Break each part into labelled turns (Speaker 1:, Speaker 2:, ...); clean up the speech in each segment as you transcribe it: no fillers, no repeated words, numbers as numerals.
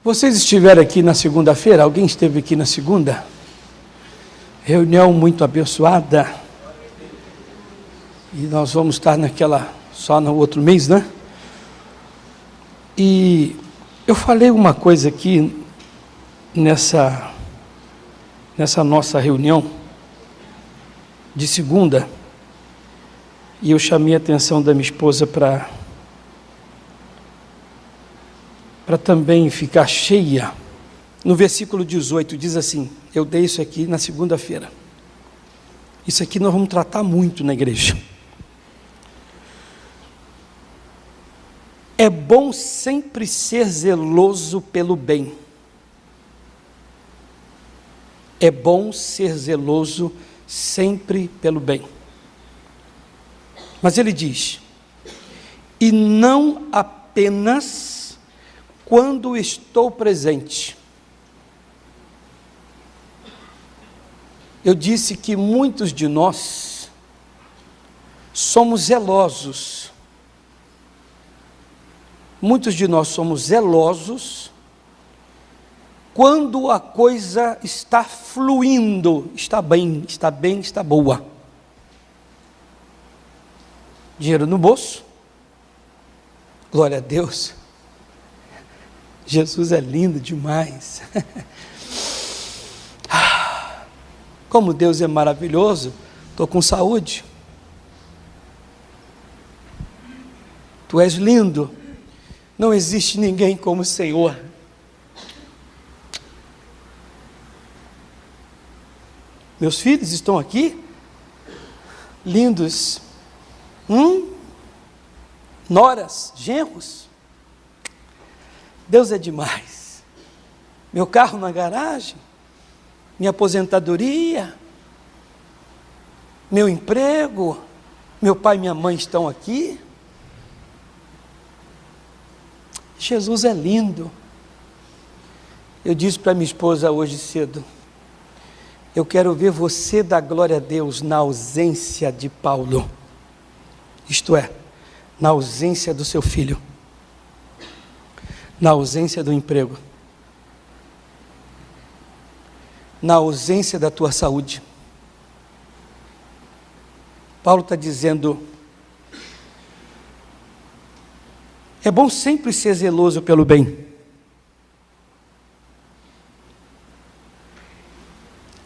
Speaker 1: Vocês estiveram aqui na segunda-feira? Alguém esteve aqui na segunda? Reunião muito abençoada. E nós vamos estar naquela, só no outro mês, né? E eu falei uma coisa aqui nessa nossa reunião de segunda, e eu chamei a atenção da minha esposa para também ficar cheia. No versículo 18 diz assim, eu dei isso aqui na segunda-feira. Isso aqui nós vamos tratar muito na igreja. É bom sempre ser zeloso pelo bem. É bom ser zeloso sempre pelo bem. Mas ele diz, e não apenas quando estou presente. Eu disse que muitos de nós somos zelosos. Muitos de nós somos zelosos quando a coisa está fluindo, está bem, está boa. Dinheiro no bolso, glória a Deus. Jesus é lindo demais. Como Deus é maravilhoso, estou com saúde. Tu és lindo, não existe ninguém como o Senhor. Meus filhos estão aqui, lindos, noras, genros. Deus é demais. Meu carro na garagem, minha aposentadoria, meu emprego, meu pai e minha mãe estão aqui. Jesus é lindo. Eu disse para minha esposa hoje cedo, eu quero ver você dar glória a Deus na ausência de Paulo, isto é, na ausência do seu filho, na ausência do emprego, na ausência da tua saúde. Paulo está dizendo, é bom sempre ser zeloso pelo bem.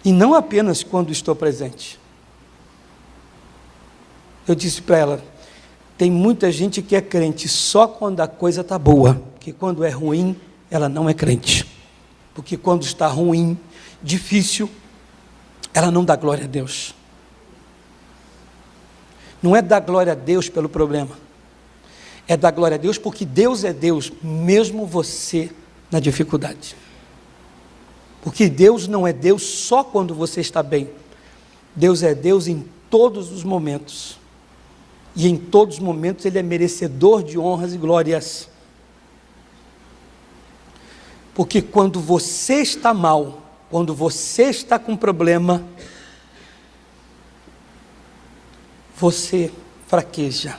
Speaker 1: E não apenas quando estou presente. Eu disse para ela, tem muita gente que é crente só quando a coisa está boa, porque quando é ruim, ela não é crente. Porque quando está ruim, difícil, ela não dá glória a Deus. Não é dar glória a Deus pelo problema, é dar glória a Deus porque Deus é Deus, mesmo você na dificuldade. Porque Deus não é Deus só quando você está bem, Deus é Deus em todos os momentos, e em todos os momentos Ele é merecedor de honras e glórias. Porque quando você está mal, quando você está com problema, você fraqueja.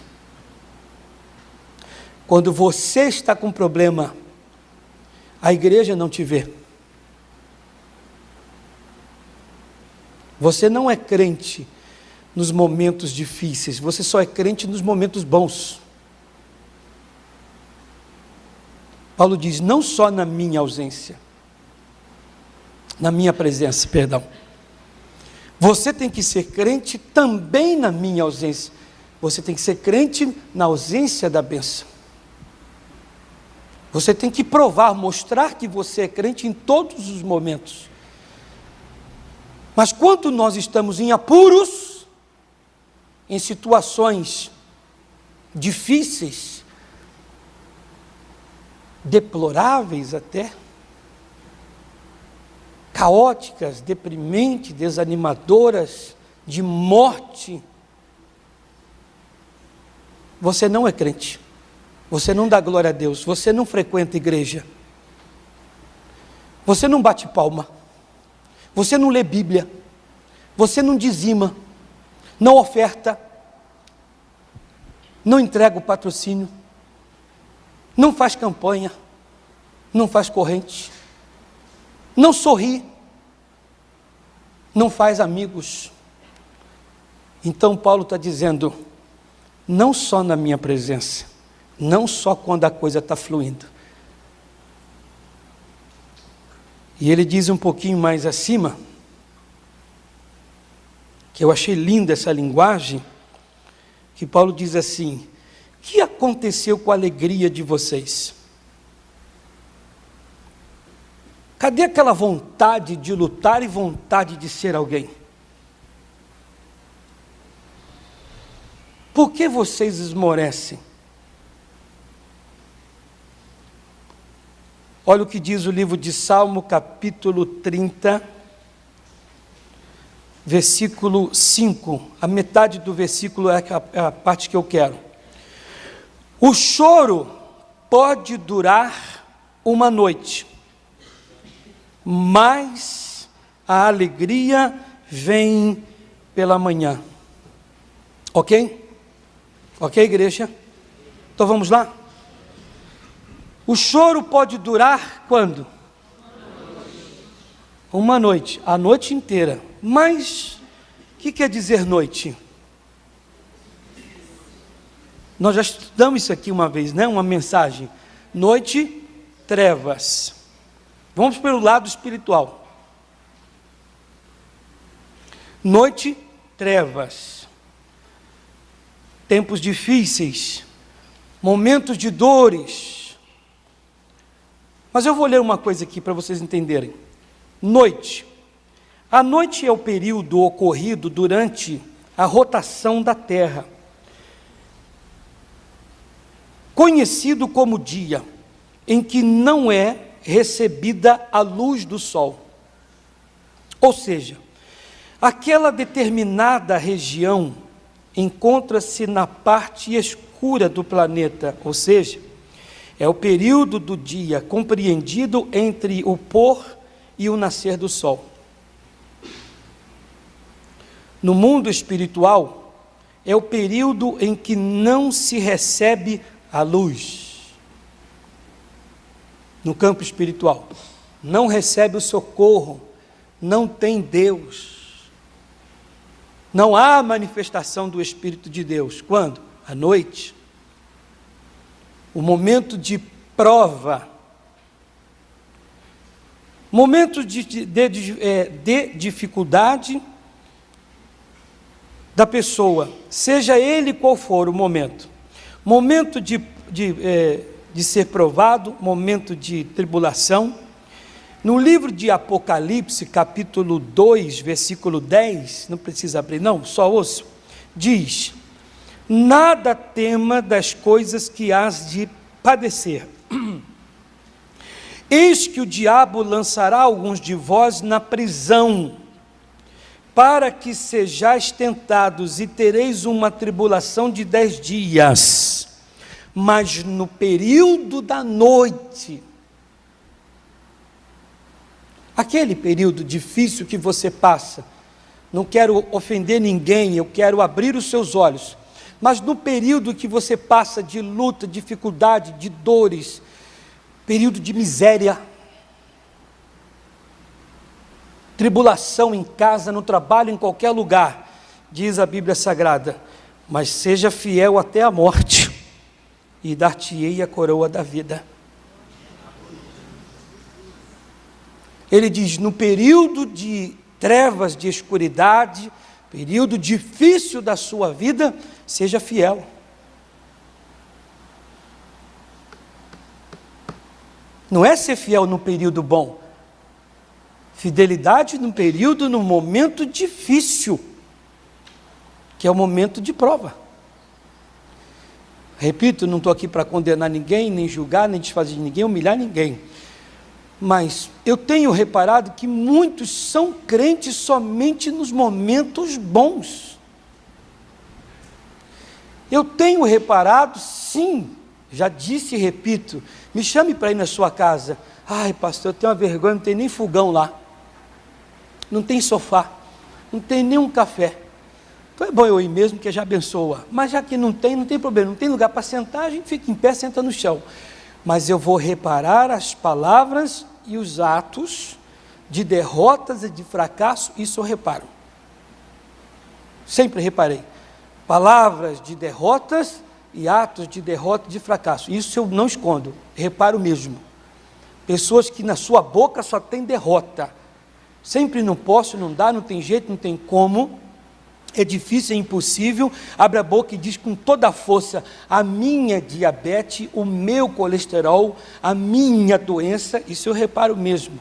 Speaker 1: Quando você está com problema, a igreja não te vê. Você não é crente nos momentos difíceis, você só é crente nos momentos bons. Paulo diz, não só na minha ausência, na minha presença, perdão. Você tem que ser crente também na minha ausência. Você tem que ser crente na ausência da bênção. Você tem que provar, mostrar que você é crente em todos os momentos. Mas quando nós estamos em apuros, em situações difíceis, deploráveis até, caóticas, deprimentes, desanimadoras, de morte, você não é crente, você não dá glória a Deus, você não frequenta igreja, você não bate palma, você não lê Bíblia, você não dizima, não oferta, não entrega o patrocínio, não faz campanha, não faz corrente, não sorri, não faz amigos. Então Paulo está dizendo, não só na minha presença, não só quando a coisa está fluindo. E ele diz um pouquinho mais acima, que eu achei linda essa linguagem, que Paulo diz assim, o que aconteceu com a alegria de vocês? Cadê aquela vontade de lutar e vontade de ser alguém? Por que vocês esmorecem? Olha o que diz o livro de Salmo, capítulo 30, versículo 5. A metade do versículo é a parte que eu quero. O choro pode durar uma noite, mas a alegria vem pela manhã. Ok? Ok, igreja? Então vamos lá? O choro pode durar quando? Uma noite, a noite inteira. Mas, o que quer dizer noite? Nós já estudamos isso aqui uma vez, né? Uma mensagem. Noite, trevas. Vamos pelo lado espiritual. Noite, trevas. Tempos difíceis. Momentos de dores. Mas eu vou ler uma coisa aqui para vocês entenderem. Noite. A noite é o período ocorrido durante a rotação da Terra, conhecido como dia, em que não é recebida a luz do sol. Ou seja, aquela determinada região encontra-se na parte escura do planeta, ou seja, é o período do dia compreendido entre o pôr e o nascer do sol. No mundo espiritual, é o período em que não se recebe a luz. No campo espiritual, não recebe o socorro, não tem Deus. Não há manifestação do Espírito de Deus. Quando? À noite. O momento de prova, momento de dificuldade da pessoa, seja ele qual for o momento de ser provado, momento de tribulação. No livro de Apocalipse, capítulo 2, versículo 10, não precisa abrir não, só ouço, diz: nada tema das coisas que hás de padecer. Eis que o diabo lançará alguns de vós na prisão, para que sejais tentados, e tereis uma tribulação de 10 dias. Mas no período da noite, aquele período difícil que você passa, não quero ofender ninguém, eu quero abrir os seus olhos, mas no período que você passa de luta, dificuldade, de dores, período de miséria, tribulação em casa, no trabalho, em qualquer lugar, diz a Bíblia Sagrada, mas seja fiel até a morte, e dar-te-ei a coroa da vida. Ele diz, no período de trevas, de escuridade, período difícil da sua vida, seja fiel. Não é ser fiel no período bom. Fidelidade no período, no momento difícil, que é o momento de prova. Repito, não estou aqui para condenar ninguém, nem julgar, nem desfazer ninguém, humilhar ninguém. Mas eu tenho reparado que muitos são crentes somente nos momentos bons. Eu tenho reparado, sim, já disse e repito, me chame para ir na sua casa. Ai, pastor, eu tenho uma vergonha, não tem nem fogão lá. Não tem sofá, não tem nenhum café. Então é bom eu ir mesmo, que já abençoa. Mas já que não tem problema, não tem lugar para sentar, a gente fica em pé, senta no chão. mas eu vou reparar as palavras e os atos de derrotas e de fracasso, isso eu reparo. Sempre reparei. Palavras de derrotas e atos de derrota e de fracasso. Isso eu não escondo, reparo mesmo. Pessoas que na sua boca só tem derrota. Sempre não posso, não dá, não tem jeito, não tem como. É difícil, é impossível. Abre a boca e diz com toda a força: a minha diabetes, o meu colesterol, a minha doença. Isso eu reparo mesmo.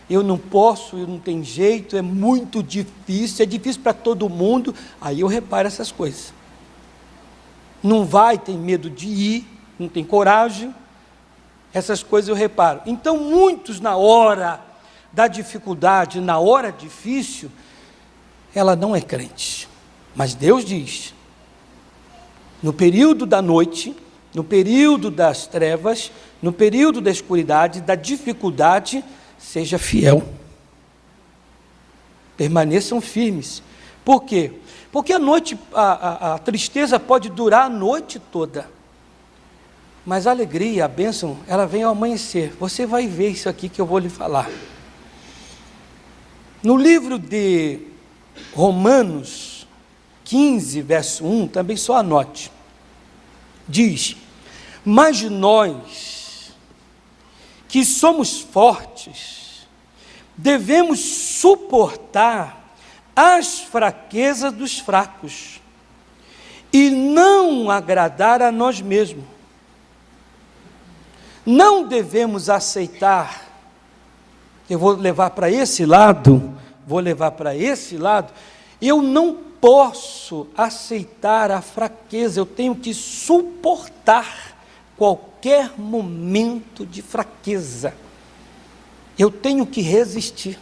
Speaker 1: Eu não posso, eu não tenho jeito, é muito difícil, é difícil para todo mundo. Aí eu reparo essas coisas. Não vai, tem medo de ir, não tem coragem. Essas coisas eu reparo. Então muitos na hora da dificuldade, na hora difícil, ela não é crente. Mas Deus diz, no período da noite, no período das trevas, no período da escuridade, da dificuldade, seja fiel. Permaneçam firmes. Por quê? Porque a noite, a tristeza pode durar a noite toda. Mas a alegria, a bênção, ela vem ao amanhecer. Você vai ver isso aqui que eu vou lhe falar. No livro de Romanos 15, verso 1, também só anote. Diz: mas nós, que somos fortes, devemos suportar as fraquezas dos fracos e não agradar a nós mesmos. Não devemos aceitar, eu vou levar para esse lado, eu não posso aceitar a fraqueza, eu tenho que suportar qualquer momento de fraqueza, eu tenho que resistir.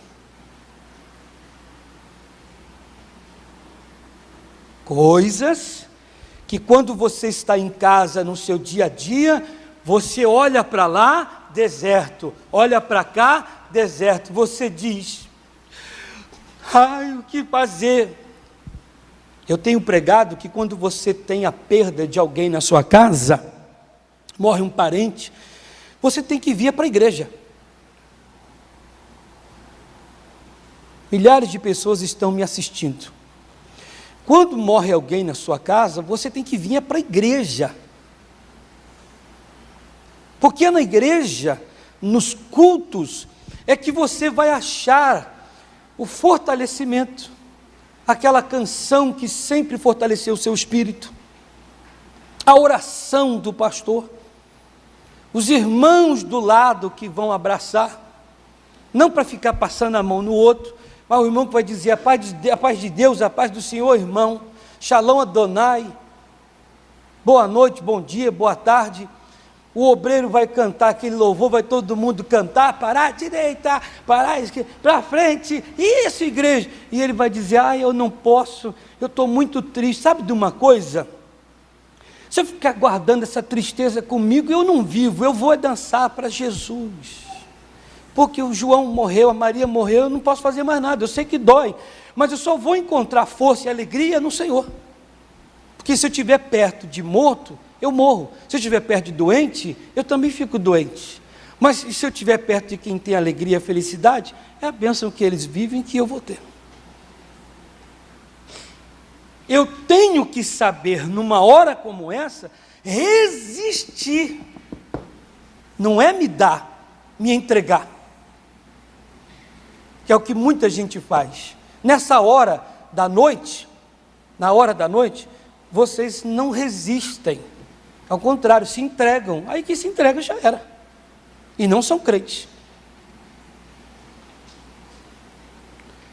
Speaker 1: Coisas que quando você está em casa, no seu dia a dia, você olha para lá, deserto, olha para cá, deserto, você diz: ai, o que fazer? Eu tenho pregado que quando você tem a perda de alguém na sua casa, morre um parente, você tem que vir para a igreja. Milhares de pessoas estão me assistindo. Quando morre alguém na sua casa, você tem que vir para a igreja. Porque é na igreja, nos cultos, é que você vai achar o fortalecimento, aquela canção que sempre fortaleceu o seu espírito, a oração do pastor, os irmãos do lado que vão abraçar, não para ficar passando a mão no outro, mas o irmão que vai dizer: a paz de Deus, a paz do Senhor, irmão, Shalom Adonai, boa noite, bom dia, boa tarde. O obreiro vai cantar aquele louvor, vai todo mundo cantar, para a direita, para a esquerda, para frente, isso, igreja. E ele vai dizer: ai, eu não posso, eu estou muito triste. Sabe de uma coisa? Se eu ficar guardando essa tristeza comigo, eu não vivo, eu vou dançar para Jesus. Porque o João morreu, a Maria morreu, eu não posso fazer mais nada, eu sei que dói, mas eu só vou encontrar força e alegria no Senhor. Porque se eu estiver perto de morto, eu morro. Se eu estiver perto de doente, eu também fico doente. Mas se eu estiver perto de quem tem alegria e felicidade, é a bênção que eles vivem que eu vou ter. Eu tenho que saber, numa hora como essa, resistir. Não é me dar, me entregar. Que é o que muita gente faz. Nessa hora da noite, vocês não resistem. Ao contrário, se entregam. Aí que se entrega já era. E não são crentes.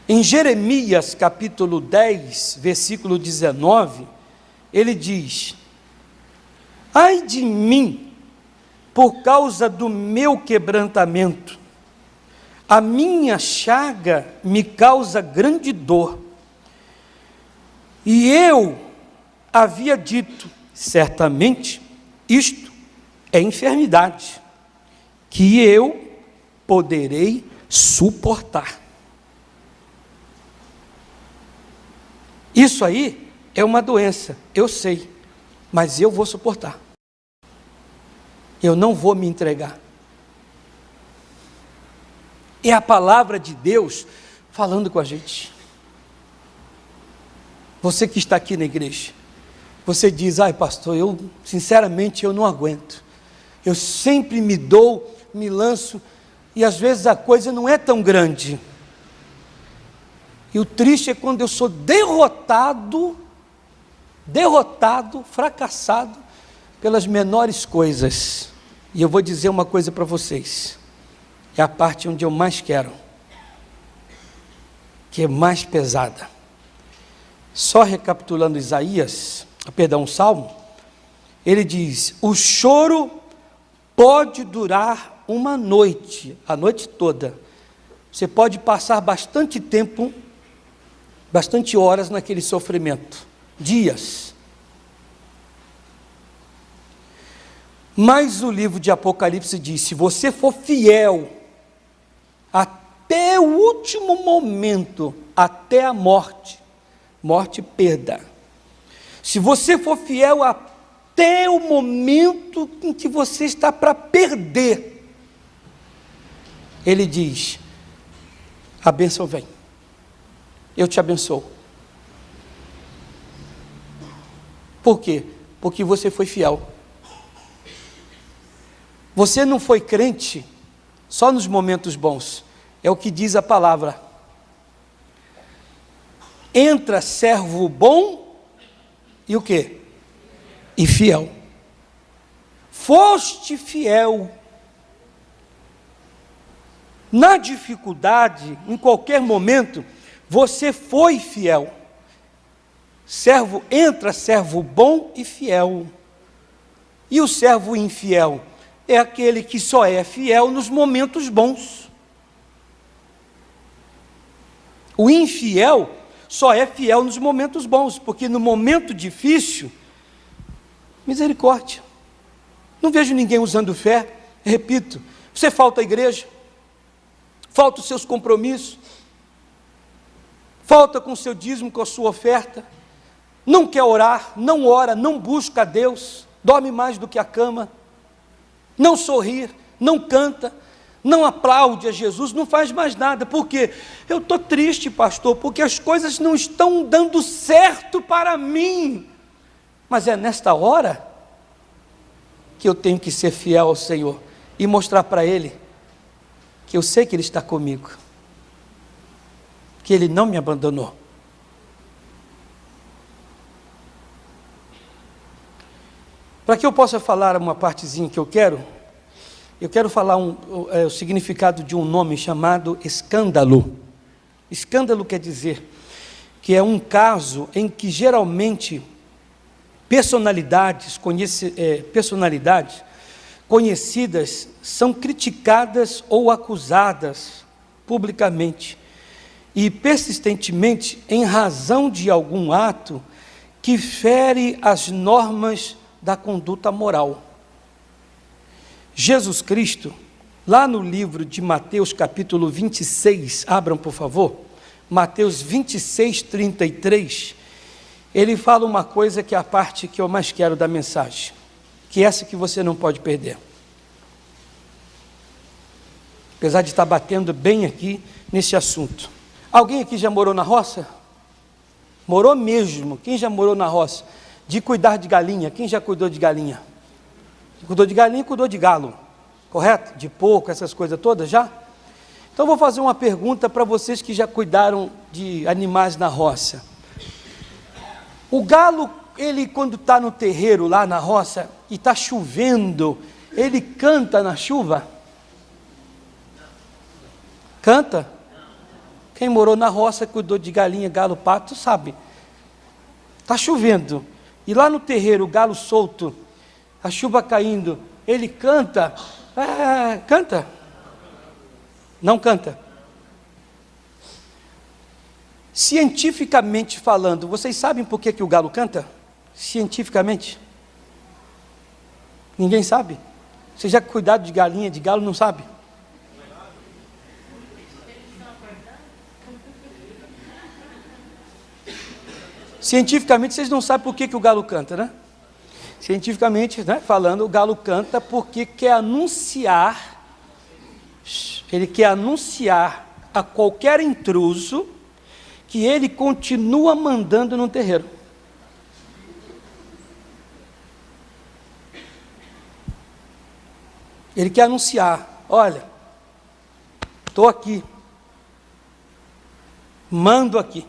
Speaker 1: Em Jeremias capítulo 10, versículo 19, ele diz: ai de mim, por causa do meu quebrantamento, a minha chaga me causa grande dor. E eu havia dito: certamente, isto é enfermidade, que eu poderei suportar. Isso aí é uma doença, eu sei, mas eu vou suportar. Eu não vou me entregar. É a palavra de Deus falando com a gente. Você que está aqui na igreja, você diz: ai pastor, sinceramente eu não aguento. Eu sempre me dou, me lanço, e às vezes a coisa não é tão grande. E o triste é quando eu sou derrotado, fracassado pelas menores coisas. E eu vou dizer uma coisa para vocês, é a parte onde eu mais quero, que é mais pesada. Só recapitulando Salmo, ele diz: o choro pode durar uma noite, a noite toda. Você pode passar bastante tempo, bastante horas naquele sofrimento, dias. Mas o livro de Apocalipse diz: se você for fiel até o último momento, até a morte, perda. Se você for fiel até o momento em que você está para perder, ele diz: a bênção vem, eu te abençoo. Por quê? Porque você foi fiel. Você não foi crente só nos momentos bons, é o que diz a palavra. Entra servo bom e o quê? E fiel. Foste fiel. Na dificuldade, em qualquer momento, você foi fiel. Entra servo bom e fiel. E o servo infiel é aquele que só é fiel nos momentos bons. O infiel só é fiel nos momentos bons, porque no momento difícil, misericórdia. Não vejo ninguém usando fé. Repito, você falta à igreja, falta os seus compromissos, falta com o seu dízimo, com a sua oferta, não quer orar, não ora, não busca a Deus, dorme mais do que a cama, não sorri, não canta, não aplaude a Jesus, não faz mais nada. Por quê? Eu estou triste, pastor, porque as coisas não estão dando certo para mim. Mas é nesta hora que eu tenho que ser fiel ao Senhor e mostrar para Ele que eu sei que Ele está comigo, que Ele não me abandonou. Para que eu possa falar uma partezinha que eu quero falar o significado de um nome chamado escândalo. Escândalo quer dizer que é um caso em que geralmente personalidades conhecidas são criticadas ou acusadas publicamente e persistentemente em razão de algum ato que fere as normas da conduta moral. Jesus Cristo, lá no livro de Mateus capítulo 26, abram por favor, Mateus 26, 33, ele fala uma coisa que é a parte que eu mais quero da mensagem, que é essa que você não pode perder. Apesar de estar batendo bem aqui nesse assunto. Alguém aqui já morou na roça? Morou mesmo. Quem já morou na roça? De cuidar de galinha. Quem já cuidou de galinha? Cuidou de galinha e cuidou de galo. Correto? De porco, essas coisas todas já? Então vou fazer uma pergunta para vocês que já cuidaram de animais na roça. O galo, ele quando está no terreiro lá na roça e está chovendo, ele canta na chuva? Canta? Quem morou na roça, cuidou de galinha, galo, pato, sabe. Está chovendo. E lá no terreiro, o galo solto, a chuva caindo, ele canta. Canta? Não canta? Cientificamente falando, vocês sabem por que o galo canta? Cientificamente? Ninguém sabe? Você já cuidado de galinha, de galo, não sabe? Cientificamente, vocês não sabem por que o galo canta, né? cientificamente, né, falando, o galo canta porque quer anunciar, ele quer anunciar a qualquer intruso que ele continua mandando no terreiro. Ele quer anunciar, olha, estou aqui, mando aqui,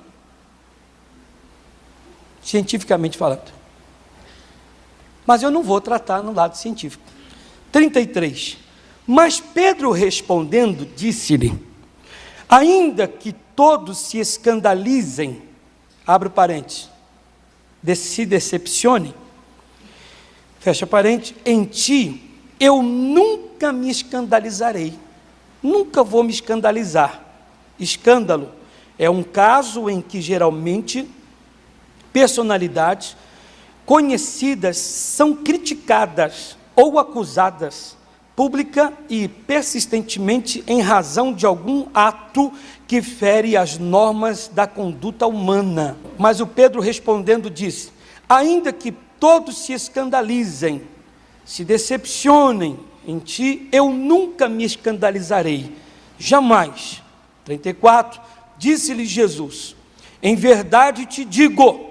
Speaker 1: cientificamente falando. Mas eu não vou tratar no lado científico. 33. Mas Pedro respondendo, disse-lhe, ainda que todos se escandalizem, abre parênteses, se decepcionem, fecha parênteses, em ti eu nunca me escandalizarei, nunca vou me escandalizar. Escândalo é um caso em que geralmente personalidades conhecidas são criticadas ou acusadas pública e persistentemente em razão de algum ato que fere as normas da conduta humana. Mas o Pedro respondendo disse, ainda que todos se escandalizem, se decepcionem em ti, eu nunca me escandalizarei, jamais. 34, disse-lhe Jesus, em verdade te digo,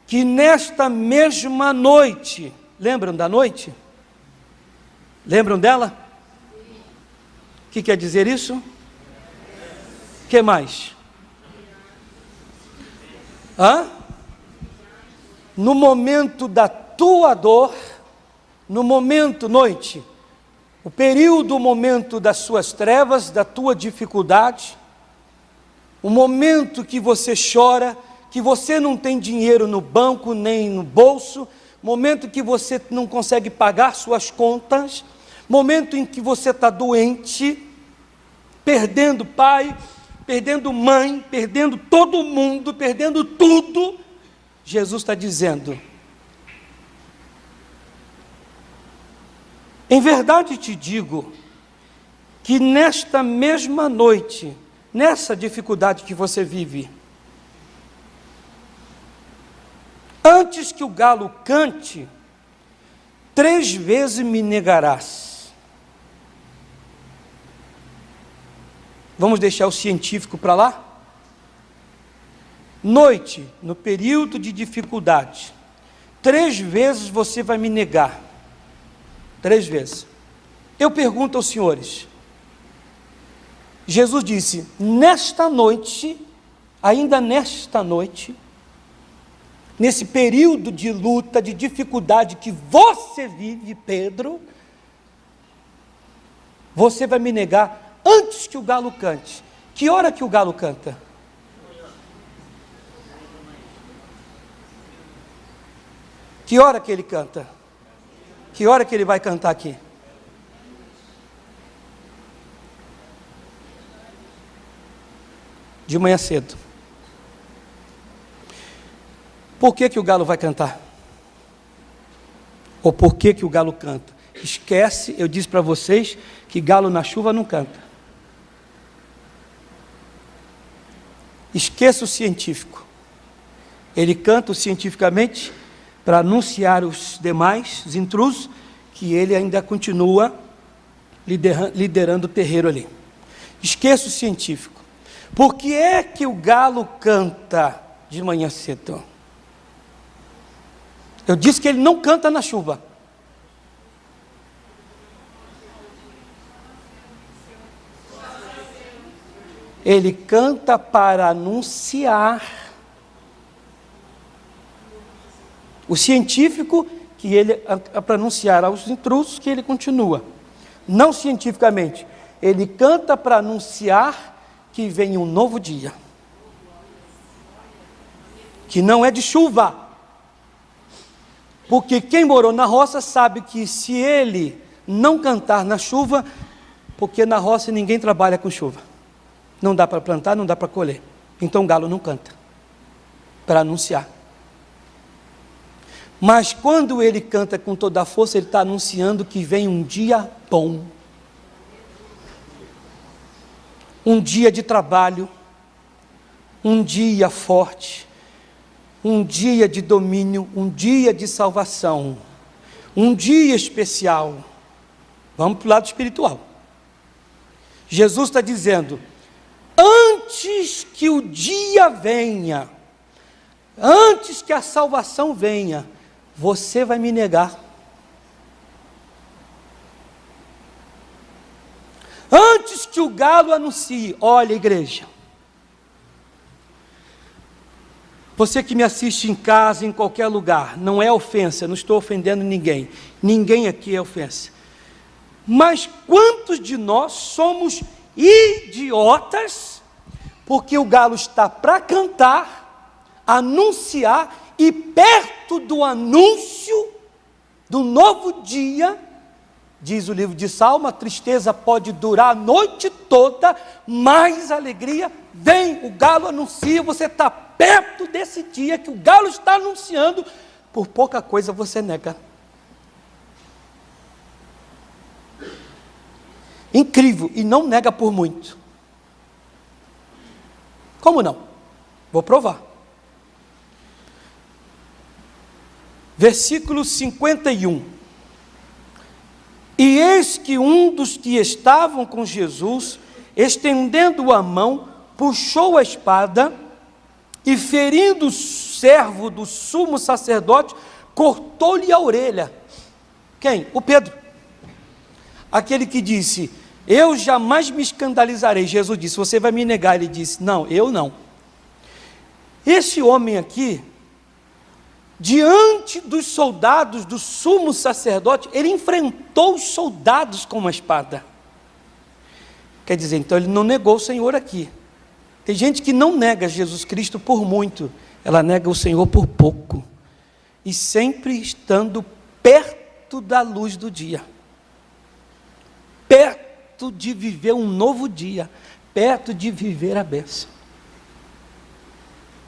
Speaker 1: que nesta mesma noite, lembram da noite? Lembram dela? O que quer dizer isso? O que mais? No momento da tua dor, no momento, noite, o período, o momento das suas trevas, da tua dificuldade, o momento que você chora, que você não tem dinheiro no banco, nem no bolso, momento que você não consegue pagar suas contas, momento em que você está doente, perdendo pai, perdendo mãe, perdendo todo mundo, perdendo tudo, Jesus está dizendo, em verdade te digo, que nesta mesma noite, nessa dificuldade que você vive, antes que o galo cante, 3 vezes me negarás. Vamos deixar o científico para lá? Noite, no período de dificuldade, 3 vezes você vai me negar. 3 vezes. Eu pergunto aos senhores, Jesus disse, nesta noite, ainda nesta noite, nesse período de luta, de dificuldade que você vive, Pedro, você vai me negar antes que o galo cante. Que hora que o galo canta? Que hora que ele canta? Que hora que ele vai cantar aqui? De manhã cedo. Por que o galo vai cantar? Ou por que o galo canta? Esquece, eu disse para vocês que galo na chuva não canta. Esqueça o científico. Ele canta cientificamente para anunciar os demais, os intrusos, que ele ainda continua liderando o terreiro ali. Esqueça o científico. Por que é que o galo canta de manhã cedo? Eu disse que ele não canta na chuva. Ele canta para anunciar. O científico, que ele para anunciar aos intrusos que ele continua. Não cientificamente. Ele canta para anunciar que vem um novo dia. Que não é de chuva. Porque quem morou na roça sabe que se ele não cantar na chuva, porque na roça ninguém trabalha com chuva. Não dá para plantar, não dá para colher. Então o galo não canta. Para anunciar. Mas quando ele canta com toda a força, ele está anunciando que vem um dia bom. Um dia de trabalho. Um dia forte. um dia de domínio, um dia de salvação, um dia especial. Vamos para o lado espiritual. Jesus está dizendo: antes que o dia venha, antes que a salvação venha, você vai me negar. Antes que o galo anuncie, olha, igreja, você que me assiste em casa, em qualquer lugar, não é ofensa, não estou ofendendo ninguém, ninguém aqui é ofensa, mas quantos de nós somos idiotas, porque o galo está para cantar, anunciar, e perto do anúncio do novo dia, diz o livro de Salmo, a tristeza pode durar a noite toda, mas a alegria vem, o galo anuncia, você está perto desse dia que o galo está anunciando, por pouca coisa você nega. Incrível, e não nega por muito. Como não? Vou provar. Versículo 51. E eis que um dos que estavam com Jesus, estendendo a mão, puxou a espada e, ferindo o servo do sumo sacerdote, cortou-lhe a orelha. Quem? O Pedro. Aquele que disse: eu jamais me escandalizarei. Jesus disse: você vai me negar. Ele disse: não, eu não. Esse homem aqui, diante dos soldados do sumo sacerdote, ele enfrentou os soldados com uma espada. Quer dizer, então ele não negou o Senhor aqui. Tem gente que não nega Jesus Cristo por muito, ela nega o Senhor por pouco, e sempre estando perto da luz do dia, perto de viver um novo dia, perto de viver a bênção.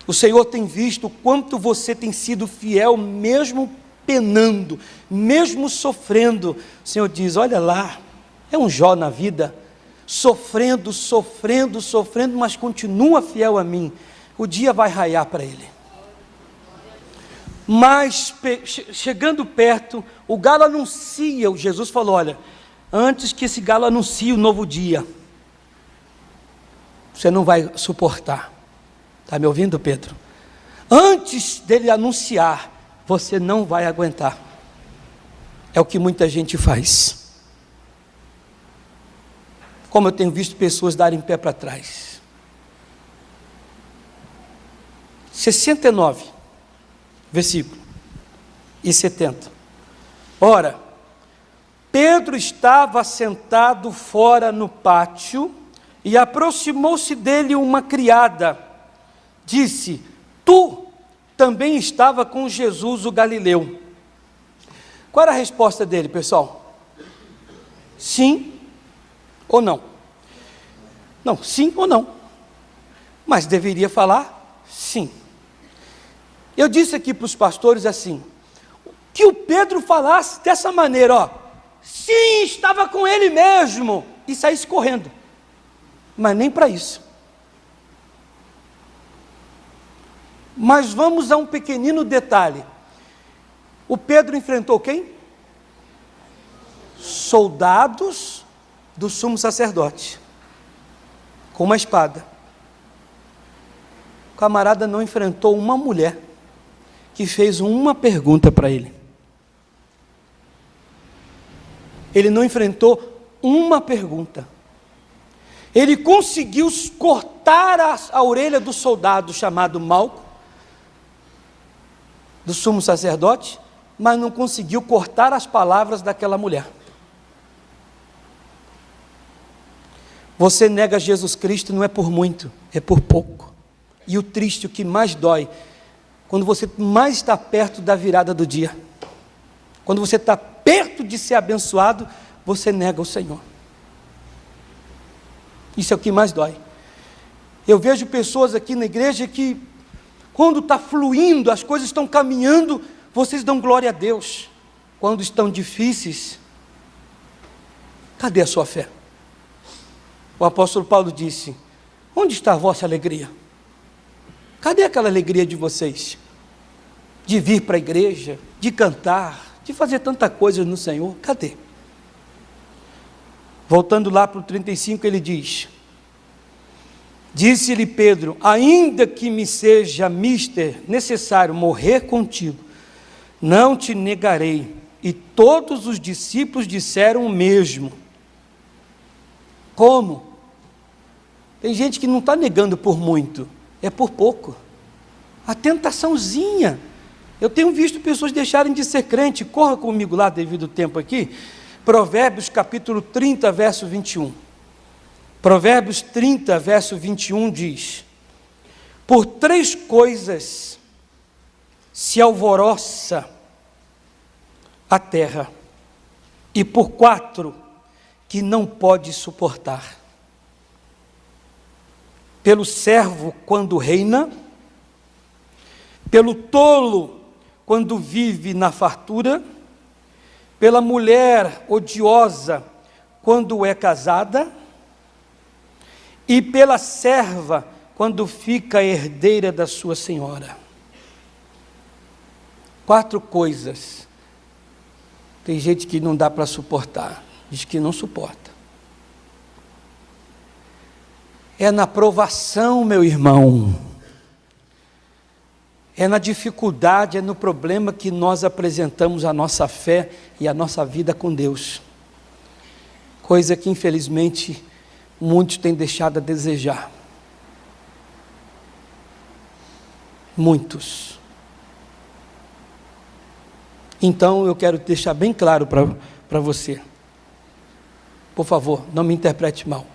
Speaker 1: O Senhor tem visto o quanto você tem sido fiel, mesmo penando, mesmo sofrendo. O Senhor diz: olha lá, é um Jó na vida, sofrendo, mas continua fiel a mim. O dia vai raiar para ele. Mas chegando perto, o galo anuncia, Jesus falou: olha, antes que esse galo anuncie o novo dia, você não vai suportar. Está me ouvindo, Pedro? Antes dele anunciar, você não vai aguentar. É o que muita gente faz. Como eu tenho visto pessoas darem pé para trás. 69, versículo, e 70. Ora, Pedro estava sentado fora no pátio, e aproximou-se dele uma criada. Disse: tu também estava com Jesus o Galileu. Qual era a resposta dele, pessoal? Sim ou não? Não, sim ou não. Mas deveria falar sim. Eu disse aqui para os pastores assim, que o Pedro falasse dessa maneira, ó, sim, estava com ele mesmo, e saísse correndo. Mas nem para isso. Mas vamos a um pequenino detalhe. O Pedro enfrentou quem? Soldados do sumo sacerdote, com uma espada. O camarada não enfrentou uma mulher que fez uma pergunta para ele. Ele não enfrentou uma pergunta. Ele conseguiu cortar a orelha do soldado chamado Malco, do sumo sacerdote, mas não conseguiu cortar as palavras daquela mulher. Você nega Jesus Cristo não é por muito, é por pouco. E o triste, o que mais dói, quando você mais está perto da virada do dia, quando você está perto de ser abençoado, você nega o Senhor. Isso é o que mais dói. Eu vejo pessoas aqui na igreja que, quando está fluindo, as coisas estão caminhando, vocês dão glória a Deus. Quando estão difíceis, cadê a sua fé? O apóstolo Paulo disse: onde está a vossa alegria? Cadê aquela alegria de vocês? de vir para a igreja, de cantar, de fazer tanta coisa no Senhor. Cadê? Voltando lá para o 35, ele diz: disse-lhe Pedro: ainda que me seja necessário morrer contigo, não te negarei. E todos os discípulos disseram o mesmo. Como? Tem gente que não está negando por muito, é por pouco. A tentaçãozinha. Eu tenho visto pessoas deixarem de ser crente. Corra comigo lá, devido ao tempo aqui. Provérbios capítulo 30, verso 21. Provérbios 30, verso 21 diz: por 3 coisas se alvoroça a terra, e por 4 que não pode suportar. Pelo servo quando reina, pelo tolo quando vive na fartura, pela mulher odiosa quando é casada, e pela serva quando fica herdeira da sua senhora. 4 coisas. Tem gente que não dá para suportar, diz que não suporta. É na provação, meu irmão, é na dificuldade, é no problema que nós apresentamos a nossa fé e a nossa vida com Deus. Coisa que infelizmente muitos têm deixado a desejar. Muitos. Então eu quero deixar bem claro para você. Por favor, não me interprete mal.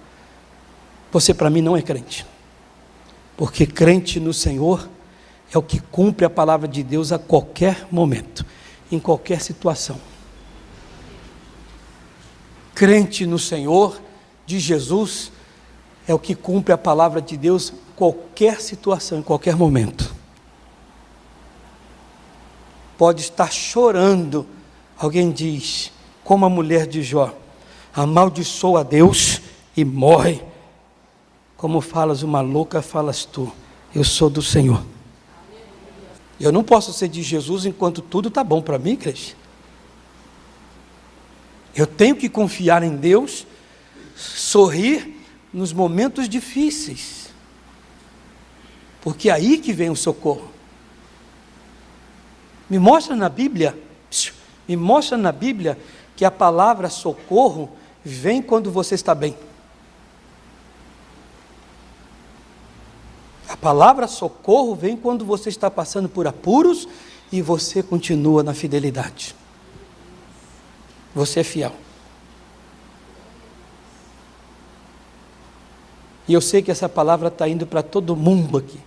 Speaker 1: Você para mim não é crente. Porque crente no Senhor é o que cumpre a palavra de Deus a qualquer momento, em qualquer situação. Crente no Senhor, de Jesus, é o que cumpre a palavra de Deus em qualquer situação, em qualquer momento. Pode estar chorando, alguém diz, como a mulher de Jó: amaldiçoa a Deus e morre. Como falas uma louca, falas tu. Eu sou do Senhor. Eu não posso ser de Jesus enquanto tudo está bom para mim, igreja. Eu tenho que confiar em Deus, sorrir nos momentos difíceis, porque é aí que vem o socorro. Me mostra na Bíblia que a palavra socorro vem quando você está bem. A palavra socorro vem quando você está passando por apuros e você continua na fidelidade. Você é fiel. E eu sei que essa palavra está indo para todo mundo aqui.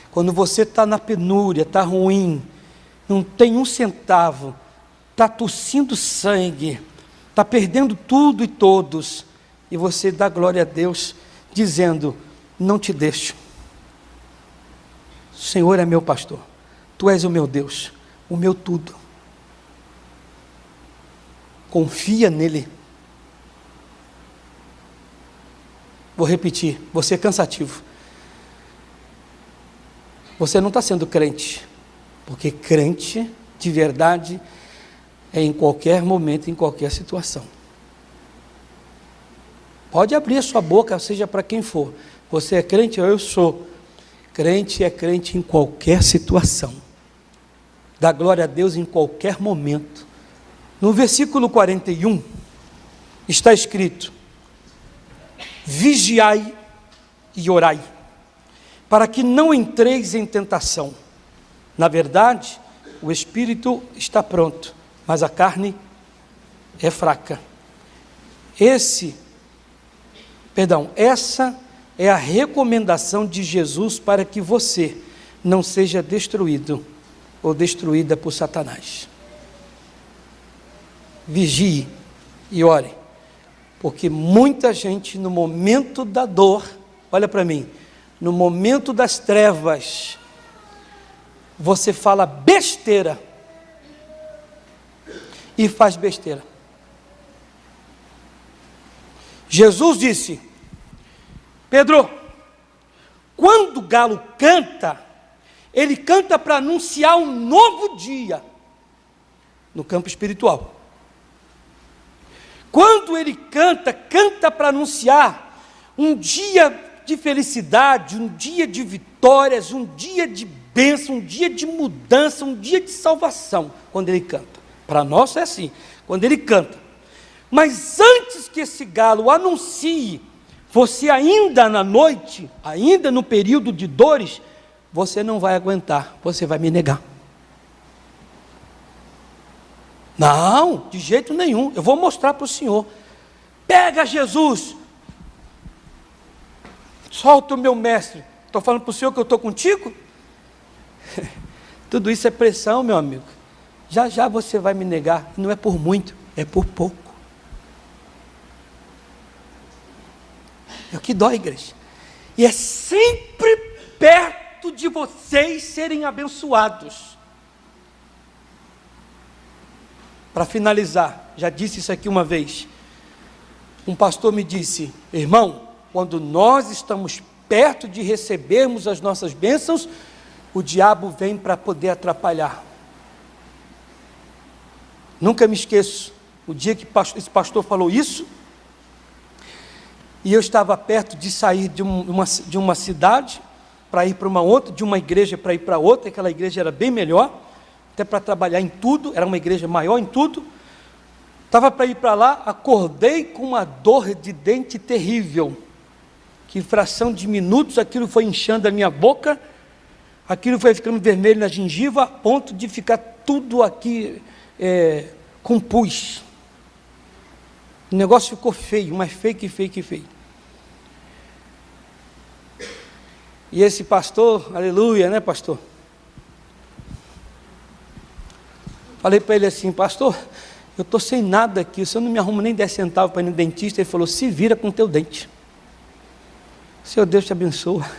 Speaker 1: Quando você está na penúria, está ruim, não tem um centavo, está tossindo sangue, está perdendo tudo e todos, e você dá glória a Deus, dizendo: não te deixo. O Senhor é meu pastor, tu és o meu Deus, o meu tudo. Confia nele. Vou repetir, você é cansativo. Você não está sendo crente, porque crente de verdade é em qualquer momento, em qualquer situação. Pode abrir a sua boca, seja para quem for. Você é crente ou eu sou. Crente é crente em qualquer situação. Dá glória a Deus em qualquer momento. No versículo 41, está escrito: vigiai e orai, para que não entreis em tentação. Na verdade, o espírito está pronto, mas a carne é fraca. Essa é a recomendação de Jesus para que você não seja destruído ou destruída por Satanás. Vigie e ore, porque muita gente no momento da dor, olha para mim, no momento das trevas, você fala besteira e faz besteira. Jesus disse: Pedro, quando o galo canta, ele canta para anunciar um novo dia no campo espiritual. Quando ele canta para anunciar um dia de felicidade, um dia de vitórias, um dia de bênção, um dia de mudança, um dia de salvação, quando ele canta. Para nós é assim, quando ele canta. Mas antes que esse galo anuncie, você ainda na noite, ainda no período de dores, você não vai aguentar, você vai me negar. Não, de jeito nenhum, eu vou mostrar para o Senhor. Pega Jesus, solta o meu mestre. Estou falando para o Senhor que eu estou contigo? Tudo isso é pressão, meu amigo. Já já você vai me negar, não é por muito, é por pouco. É o que dói, igreja. E é sempre perto de vocês serem abençoados. Para finalizar, já disse isso aqui uma vez. Um pastor me disse: irmão, quando nós estamos perto de recebermos as nossas bênçãos, o diabo vem para poder atrapalhar. Nunca me esqueço, o dia que esse pastor falou isso, e eu estava perto de sair de uma cidade, para ir para uma outra, de uma igreja para ir para outra, aquela igreja era bem melhor, até para trabalhar em tudo, era uma igreja maior em tudo. Estava para ir para lá, acordei com uma dor de dente terrível, que em fração de minutos aquilo foi inchando a minha boca, aquilo foi ficando vermelho na gengiva, a ponto de ficar tudo aqui com pus. O negócio ficou feio, mais feio que feio que feio. E esse pastor, aleluia, né, pastor? Falei para ele assim: pastor, eu estou sem nada aqui, o senhor não me arruma nem 10 centavos para ir no dentista. Ele falou: se vira com o teu dente. Seu Deus te abençoa.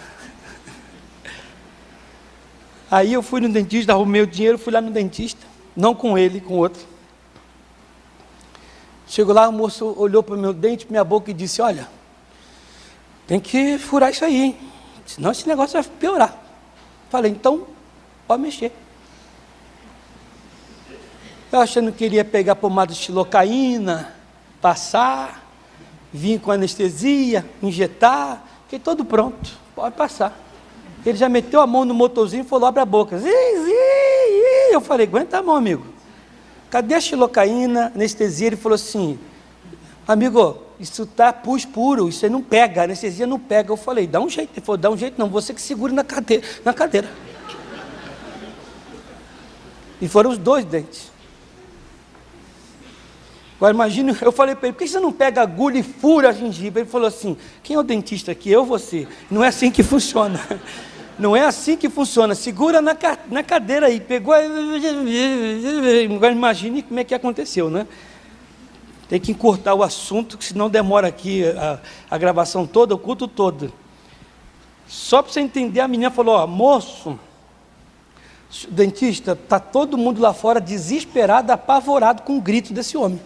Speaker 1: Aí eu fui no dentista, arrumei o dinheiro, fui lá no dentista, não com ele, com outro. Chegou lá, o moço olhou para o meu dente, minha boca, e disse: olha, tem que furar isso aí, hein? Senão esse negócio vai piorar. Falei: então, pode mexer. Eu achando que queria pegar pomada de xilocaína, passar, vir com anestesia, injetar, fiquei todo pronto, pode passar. Ele já meteu a mão no motorzinho e falou: abre a boca. Eu falei: aguenta a mão, amigo. Cadê a xilocaína, anestesia? Ele falou assim: amigo, isso está pus puro, isso aí não pega, a anestesia não pega. Eu falei: dá um jeito. Ele falou: dá um jeito não, você que segure na cadeira. E foram os 2 dentes. Agora imagine, eu falei para ele: por que você não pega a agulha e fura a gengiva? Ele falou assim: quem é o dentista aqui? Eu ou você? Não é assim que funciona. Não é assim que funciona. Segura na cadeira aí. Pegou. Agora imagine como é que aconteceu, né? Tem que encurtar o assunto, que senão demora aqui a gravação toda, o culto todo. Só para você entender, a menina falou: ó, moço, dentista, está todo mundo lá fora desesperado, apavorado com o grito desse homem.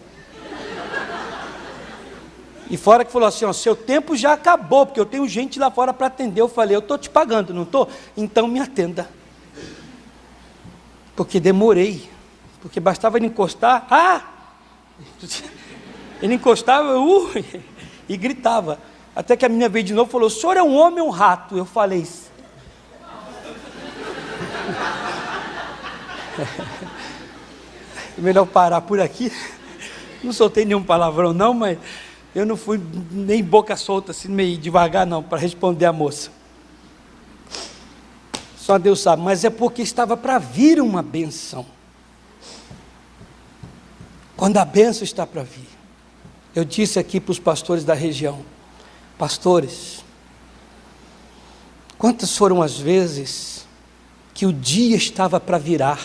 Speaker 1: E fora que falou assim: ó, seu tempo já acabou, porque eu tenho gente lá fora para atender. Eu falei: eu estou te pagando, não estou? Então me atenda. Porque demorei, porque bastava ele encostar, ele encostava, e gritava. Até que a menina veio de novo e falou: o senhor é um homem ou um rato? Eu falei: melhor parar por aqui. Não soltei nenhum palavrão não, mas eu não fui nem boca solta, assim, meio devagar não, para responder a moça. Só Deus sabe, mas é porque estava para vir uma benção. Quando a benção está para vir, eu disse aqui para os pastores da região: pastores, quantas foram as vezes que o dia estava para virar,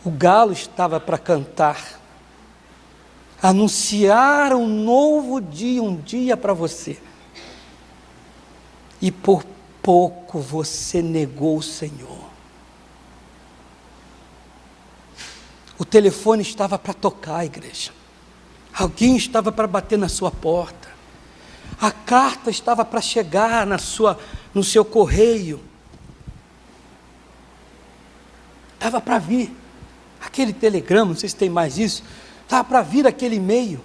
Speaker 1: o galo estava para cantar, anunciar um novo dia, um dia para você, e por pouco você negou o Senhor. O telefone estava para tocar, igreja. Alguém estava para bater na sua porta. A carta estava para chegar no seu correio. Estava para vir aquele telegrama, não sei se tem mais isso, estava para vir aquele e-mail.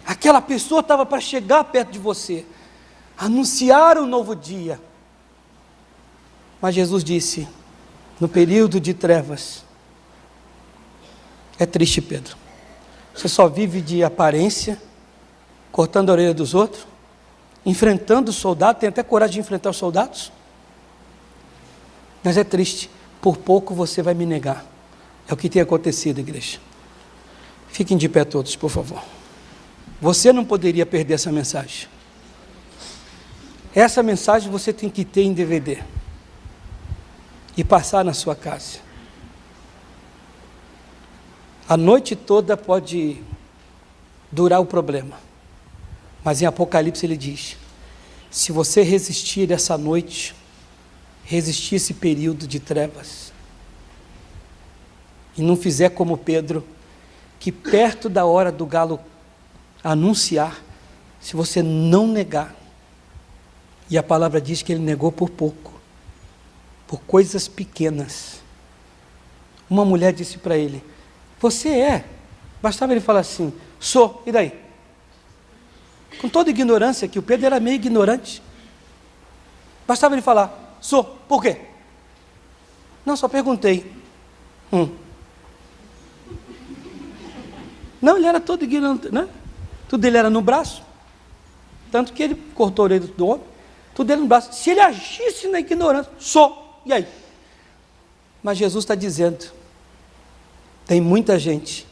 Speaker 1: Aquela pessoa estava para chegar perto de você, anunciar um novo dia. Mas Jesus disse, no período de trevas, é triste, Pedro, você só vive de aparência, cortando a orelha dos outros, enfrentando os soldados, tem até coragem de enfrentar os soldados, mas é triste, por pouco você vai me negar. É o que tem acontecido, igreja. Fiquem de pé todos, por favor. Você não poderia perder essa mensagem. Essa mensagem você tem que ter em DVD e passar na sua casa. A noite toda pode durar o problema, mas em Apocalipse ele diz, se você resistir essa noite, resistir esse período de trevas, e não fizer como Pedro, que perto da hora do galo anunciar, se você não negar, e a palavra diz que ele negou por pouco, por coisas pequenas. Uma mulher disse para ele, você é, bastava ele falar assim, sou, e daí? Com toda ignorância, que o Pedro era meio ignorante, bastava ele falar, sou, por quê? Não, só perguntei. Não, ele era todo ignorante, né? Tudo dele era no braço, tanto que ele cortou a orelha do homem, tudo dele no braço. Se ele agisse na ignorância, sou, e aí? Mas Jesus está dizendo, tem muita gente,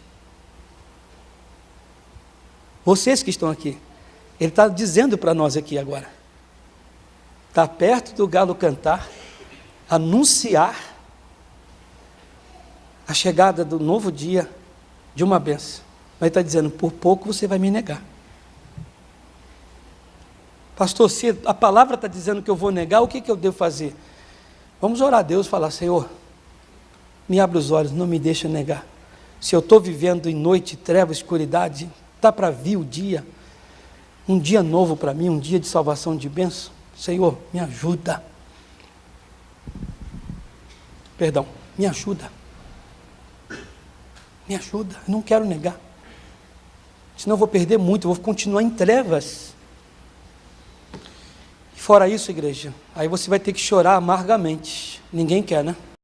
Speaker 1: vocês que estão aqui, ele está dizendo para nós aqui agora, está perto do galo cantar, anunciar a chegada do novo dia, de uma bênção. Mas ele está dizendo, por pouco você vai me negar. Pastor, se a palavra está dizendo que eu vou negar, o que eu devo fazer? Vamos orar a Deus e falar, Senhor, me abre os olhos, não me deixa negar. Se eu estou vivendo em noite, treva, escuridade, está para vir o dia, um dia novo para mim, um dia de salvação, de bênção. Senhor, me ajuda. Perdão, me ajuda. Me ajuda, eu não quero negar. Senão eu vou perder muito, eu vou continuar em trevas. E fora isso, igreja, aí você vai ter que chorar amargamente. Ninguém quer, né?